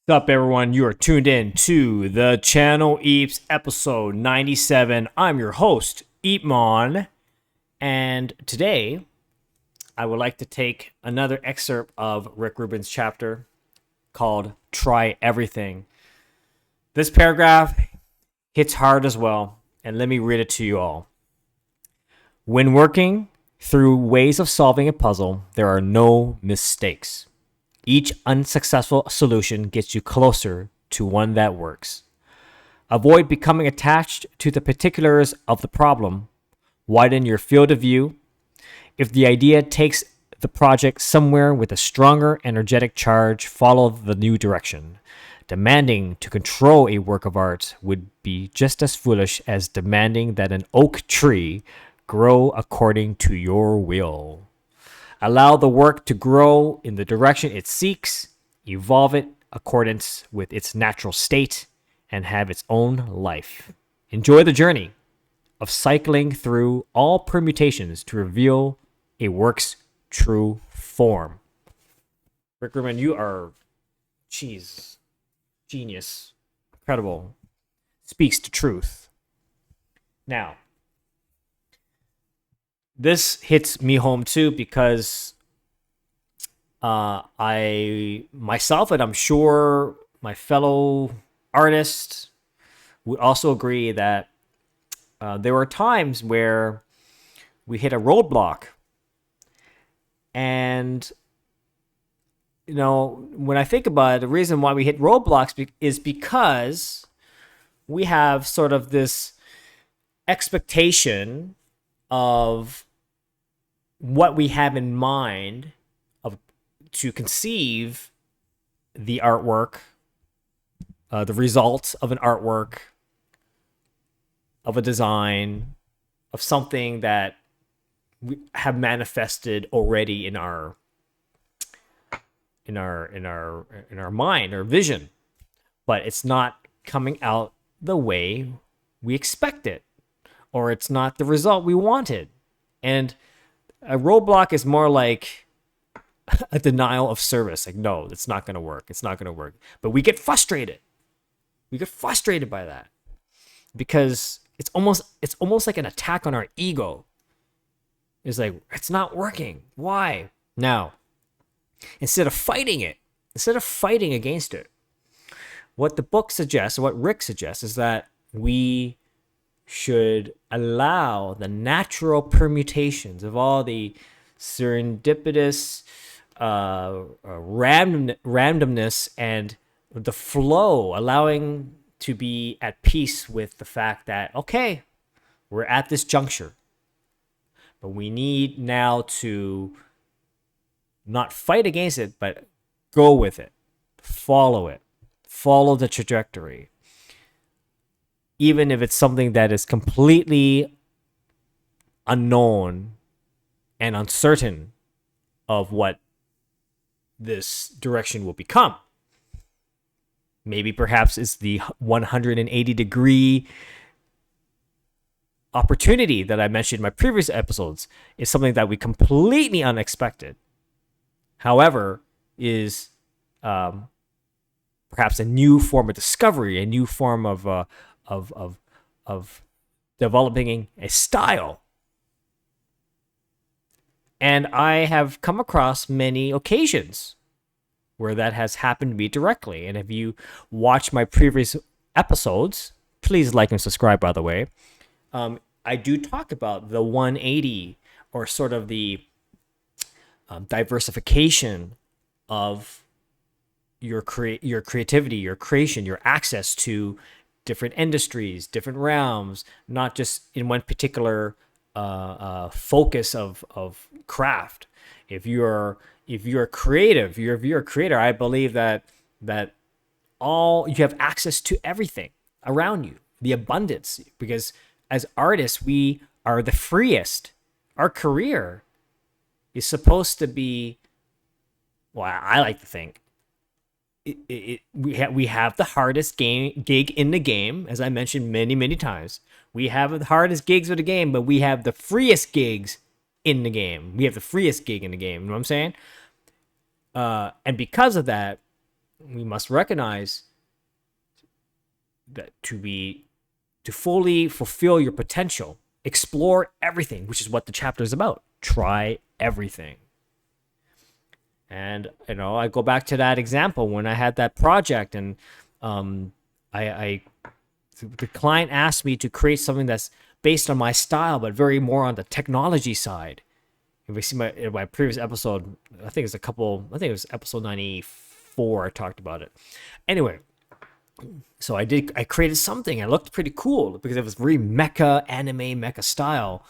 What's up, everyone? You are tuned in to the channel Eps episode 97. I'm your host, EEPMON, and today I would like to take another excerpt of Rick Rubin's chapter called Try Everything. This paragraph hits hard as well, and let me read it to you all. When working through ways of solving a puzzle, there are no mistakes. Each unsuccessful solution gets you closer to one that works. Avoid becoming attached to the particulars of the problem. Widen your field of view. If the idea takes the project somewhere with a stronger energetic charge, follow the new direction. Demanding to control a work of art would be just as foolish as demanding that an oak tree grow according to your will. Allow the work to grow in the direction it seeks, evolve it accordance with its natural state, and have its own life. Enjoy the journey of cycling through all permutations to reveal a work's true form. Rick Rubin, you are genius, incredible, speaks the truth. Now, this hits me home too because I myself, and I'm sure my fellow artists would also agree that there were times where we hit a roadblock. And, you know, when I think about it, the reason why we hit roadblocks is because we have sort of this expectation of what we have in mind of to conceive the artwork, the results of an artwork, of a design, of something that we have manifested already in our mind or vision, but it's not coming out the way we expect it, or it's not the result we wanted. And a roadblock is more like a denial of service. Like, no, it's not going to work. It's not going to work. But we get frustrated. We get frustrated by that because it's almost like an attack on our ego. It's like, it's not working. Why? Now, instead of fighting against it, what the book suggests, what Rick suggests, is that we should allow the natural permutations of all the serendipitous randomness and the flow, allowing to be at peace with the fact that, okay, we're at this juncture, but we need now to not fight against it, but go with it, follow the trajectory. Even if it's something that is completely unknown and uncertain of what this direction will become. Maybe perhaps it's the 180-degree opportunity that I mentioned in my previous episodes is something that we completely unexpected. However, is perhaps a new form of discovery, a new form of developing a style. And I have come across many occasions where that has happened to me directly. And if you watch my previous episodes, please like and subscribe, by the way. I do talk about the 180, or sort of the diversification of your creativity, your creation, your access to different industries, different realms, not just in one particular focus of craft. If you're creative, if you're a creator, I believe that all you have access to everything around you, the abundance, because as artists we are the freest. Our career is supposed to be, well, I like to think we have the hardest gig in the game, as I mentioned many times. We have the hardest gigs of the game, but we have the freest gigs in the game. We have the freest gig in the game. You know what I'm saying? And because of that, we must recognize that to fully fulfill your potential, explore everything, which is what the chapter is about. Try everything. And I go back to that example when I had that project, and the client asked me to create something that's based on my style, but very more on the technology side. If we see my previous episode, I think it was episode 94. I talked about it. Anyway, so I created something. It looked pretty cool because it was very anime mecha style.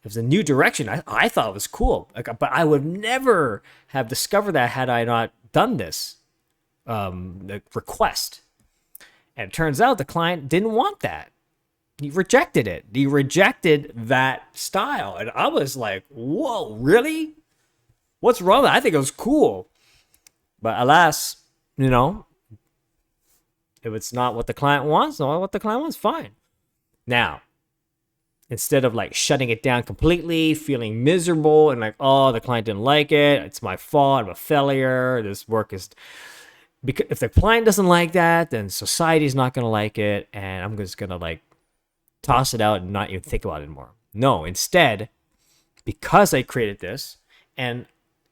It was a new direction. I thought it was cool, but I would never have discovered that had I not done this the request. And it turns out the client didn't want that. He rejected it. He rejected that style. And I was like, whoa, really? What's wrong with it? I think it was cool. But alas, if it's not what the client wants, fine. Now, instead of like shutting it down completely, feeling miserable and like, oh, the client didn't like it, it's my fault, I'm a failure, this work is... Because if the client doesn't like that, then society's not going to like it, and I'm just going to like toss it out and not even think about it anymore. No, instead, because I created this and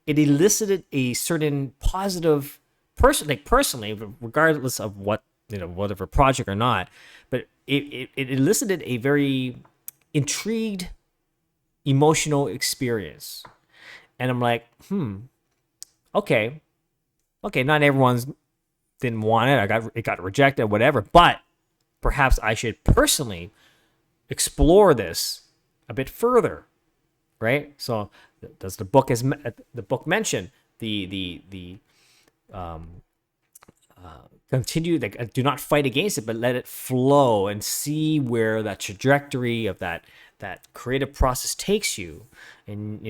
it elicited a certain positive personally, regardless of what, whatever project or not, but it elicited a very intrigued, emotional experience. And I'm like, okay, not everyone's didn't want it. It got rejected, whatever, but perhaps I should personally explore this a bit further, right? So does the book mention the continue, like, do not fight against it, but let it flow and see where that trajectory of that creative process takes you. And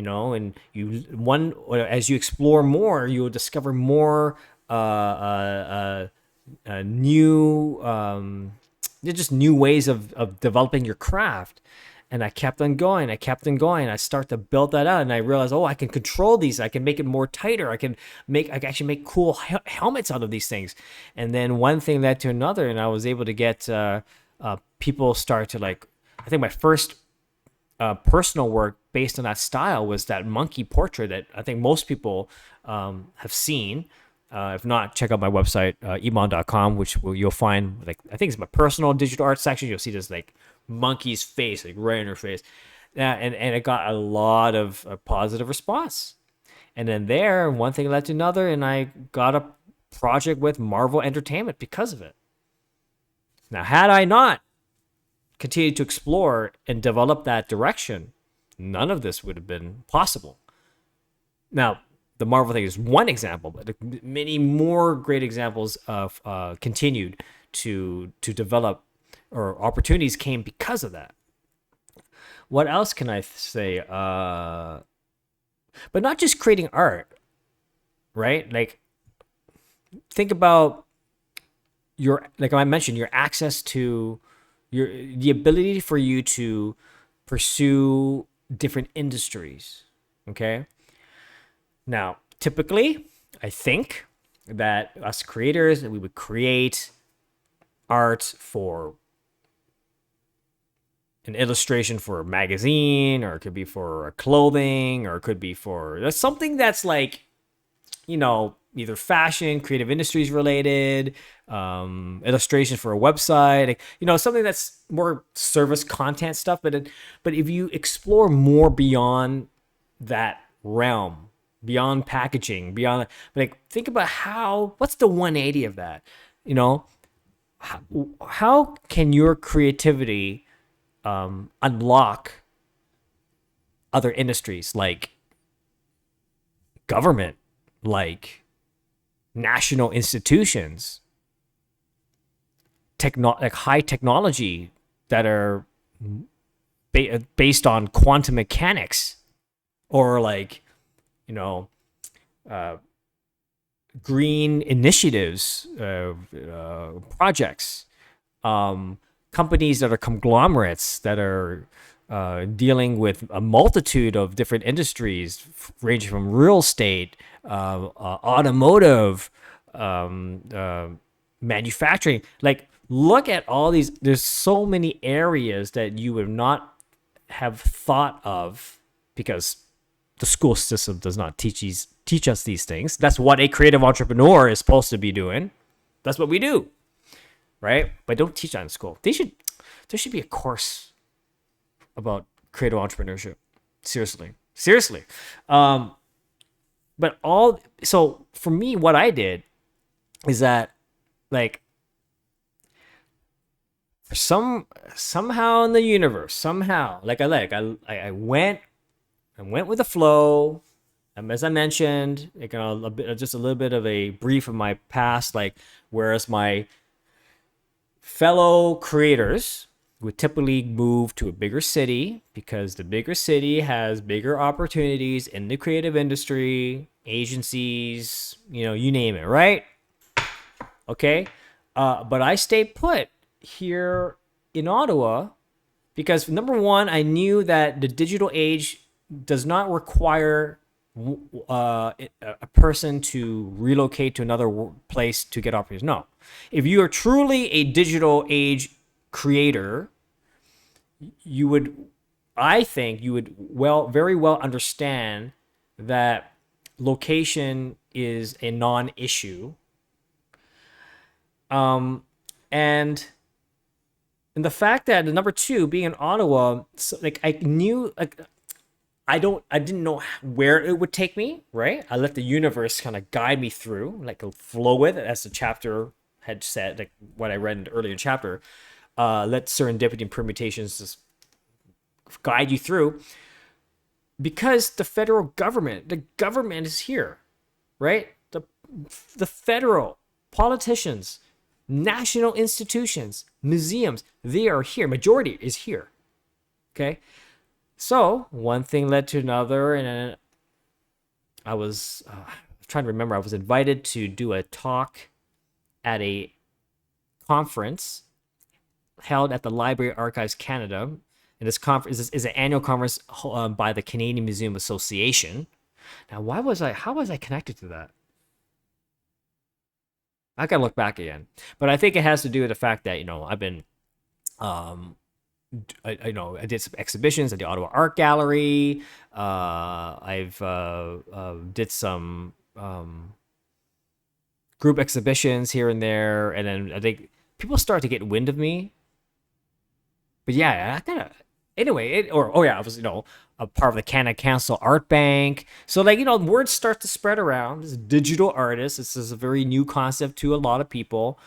as you explore more, you'll discover more new just new ways of developing your craft. And I kept on going. I start to build that out, and I realized, I can control these. I can make it more tighter. I can actually make cool helmets out of these things. And then one thing led to another, and I was able to get people start to like. I think my first personal work based on that style was that monkey portrait that I think most people have seen. If not, check out my website, EEPMON.com, which you'll find, like, I think it's my personal digital art section. You'll see this like monkey's face, like right in her face. And it got a lot of positive response. And then one thing led to another, and I got a project with Marvel Entertainment because of it. Now, had I not continued to explore and develop that direction, none of this would have been possible. Now, the Marvel thing is one example, but many more great examples of continued to develop, or opportunities came because of that. What else can I say? But not just creating art, right? Like, think about like I mentioned, your access to the ability for you to pursue different industries. Okay. Now, typically, I think that us creators, we would create art for an illustration for a magazine, or it could be for clothing, or it could be for something that's like, either fashion, creative industries related, illustration for a website, something that's more service content stuff. But if you explore more beyond that realm, beyond packaging, beyond, like, think about what's the 180 of that? How can your creativity unlock other industries, like government, like national institutions, like high technology that are based on quantum mechanics, or like, green initiatives, projects, companies that are conglomerates that are dealing with a multitude of different industries, ranging from real estate, automotive, manufacturing. Like, look at all these. There's so many areas that you would not have thought of because the school system does not teach us these things. That's what a creative entrepreneur is supposed to be doing. That's what we do, right? But don't teach that in school. There should be a course about creative entrepreneurship. Seriously. But so for me, what I did is that, like, somehow in the universe, I went with the flow. As I mentioned, like, just a little bit of a brief of my past, like, whereas my fellow creators would typically move to a bigger city because the bigger city has bigger opportunities in the creative industry, agencies, you name it, right? Okay. But I stayed put here in Ottawa because, number one, I knew that the digital age does not require a person to relocate to another place to get opportunities. No. If you are truly a digital age creator, I think you would very well understand that location is a non-issue. And the fact that the number two being in Ottawa, so, like, I knew, like, I didn't know where it would take me, right? I let the universe kind of guide me through, like, flow with it, as the chapter had said, like what I read in the earlier chapter. Let serendipity and permutations just guide you through, because the government is here, right? The federal politicians, national institutions, museums, they are here. Majority is here. Okay. So one thing led to another, and I was trying to remember. I was invited to do a talk at a conference held at the Library Archives Canada. And this conference is an annual conference by the Canadian Museum Association. Now, how was I connected to that? I gotta look back again, but I think it has to do with the fact that I've been, I did some exhibitions at the Ottawa Art Gallery. I've did some group exhibitions here and there, and then I think people start to get wind of me. But yeah, I kind of anyway. I was a part of the Canada Council Art Bank. So, like, words start to spread around. This digital artist. This is a very new concept to a lot of people,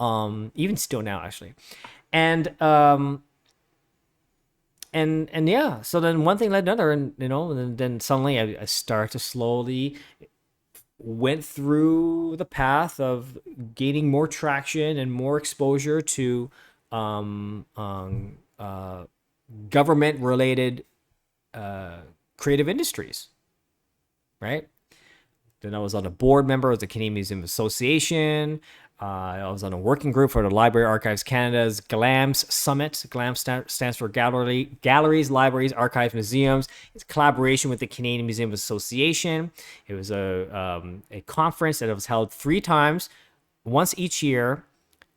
even still now, actually. And and yeah. So then one thing led to another, and then suddenly I start to slowly went through the path of gaining more traction and more exposure to government related creative industries, right? Then I was on a board member of the Canadian Museum Association. I was on a working group for the Library Archives Canada's GLAMS Summit. GLAMS stands for Galleries, Libraries, Archives, Museums. It's a collaboration with the Canadian Museum Association. It was a conference that was held 3 times, once each year,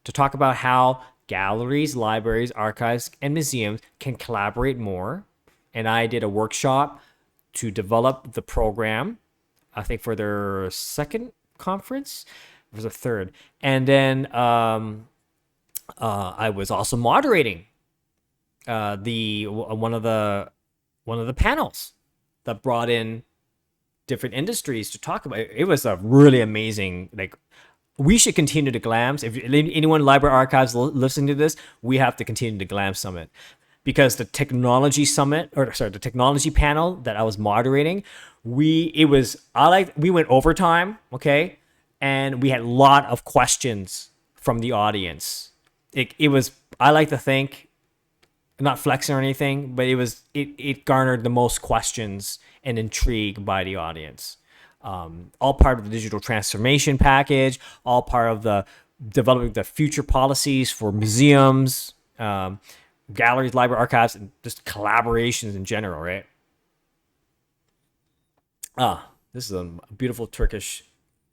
to talk about how galleries, libraries, archives, and museums can collaborate more. And I did a workshop to develop the program, I think for their second conference. It was a third. And then I was also moderating one of the panels that brought in different industries to talk about it. It was a really amazing, like, we should continue to GLAMS. If anyone Library Archives listening to this, we have to continue the GLAMS Summit, because the technology panel that I was moderating, we went overtime, okay, and we had a lot of questions from the audience. It was, I like to think, not flexing or anything, but it garnered the most questions and intrigue by the audience. All part of the digital transformation package, all part of the developing the future policies for museums, galleries, library, archives, and just collaborations in general, right? This is a beautiful Turkish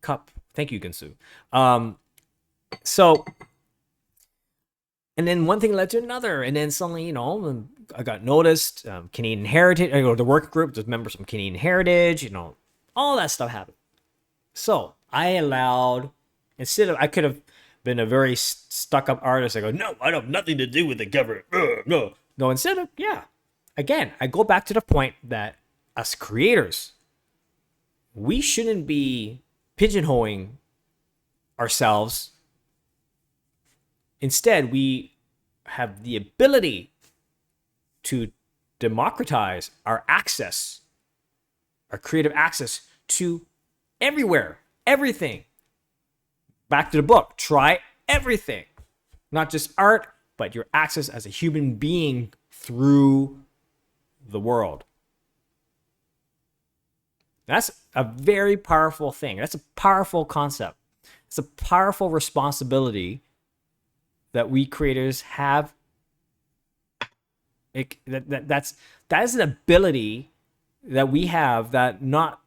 cup Thank you, Gunsu. So, and then one thing led to another, and then suddenly, you know, I got noticed. Canadian Heritage, I go to the work group. There's members from Canadian Heritage. You know, all that stuff happened. So I allowed, instead of, I could have been a very stuck-up artist. I go, no, I have nothing to do with the government. No. Instead of, yeah. Again, I go back to the point that as creators, we shouldn't be pigeonholing ourselves. Instead, we have the ability to democratize our access, our creative access to everywhere, everything. Back to the book, try everything. Not just art, but your access as a human being through the world. That's a very powerful thing. That's a powerful concept. It's a powerful responsibility that we creators have. That is an ability that we have that not,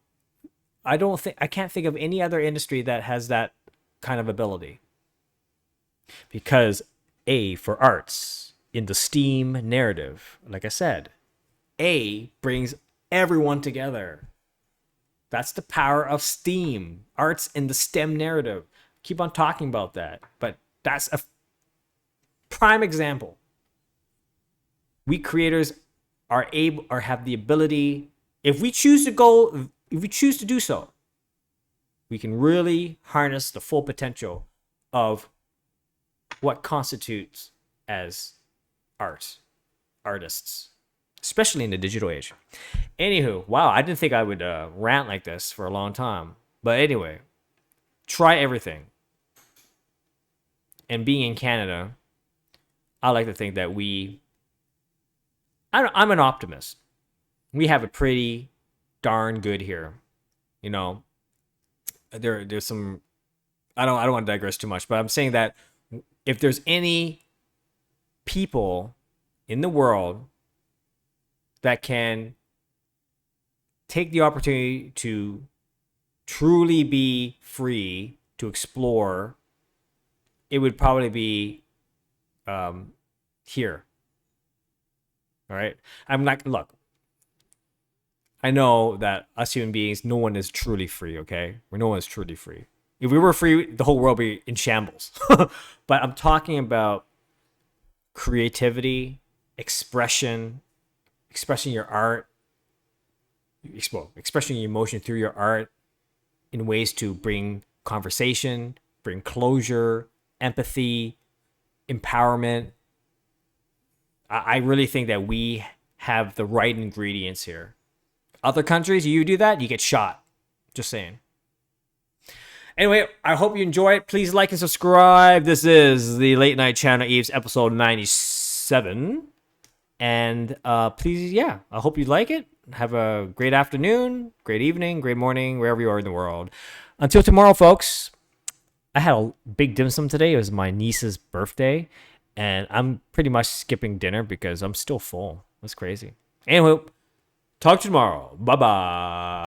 I can't think of any other industry that has that kind of ability. Because A, for arts, in the STEAM narrative, like I said, A brings everyone together. That's the power of STEAM, arts in the STEM narrative. Keep on talking about that, but that's a prime example. We creators are able, or have the ability, if we choose to do so, we can really harness the full potential of what constitutes as artists, especially in the digital age. Anywho, wow, I didn't think I would rant like this for a long time. But anyway, try everything. And being in Canada, I like to think that I'm an optimist. We have it pretty darn good here. You know, there's some, I don't want to digress too much, but I'm saying that if there's any people in the world that can take the opportunity to truly be free to explore, it would probably be here. All right. I'm like, look, I know that us human beings, no one is truly free, okay? No one is truly free. If we were free, the whole world would be in shambles. But I'm talking about creativity, expressing your art, expressing your emotion through your art in ways to bring conversation, bring closure, empathy, empowerment. I really think that we have the right ingredients here. Other countries, you do that, you get shot. Just saying. Anyway, I hope you enjoy it. Please like and subscribe. This is the Late Night Channel Eves episode 97. And please, yeah, I hope you like it. Have a great afternoon, great evening, great morning, wherever you are in the world. Until tomorrow, folks. I had a big dim sum today. It was my niece's birthday. And I'm pretty much skipping dinner because I'm still full. That's crazy. Anyway, talk to you tomorrow. Bye-bye.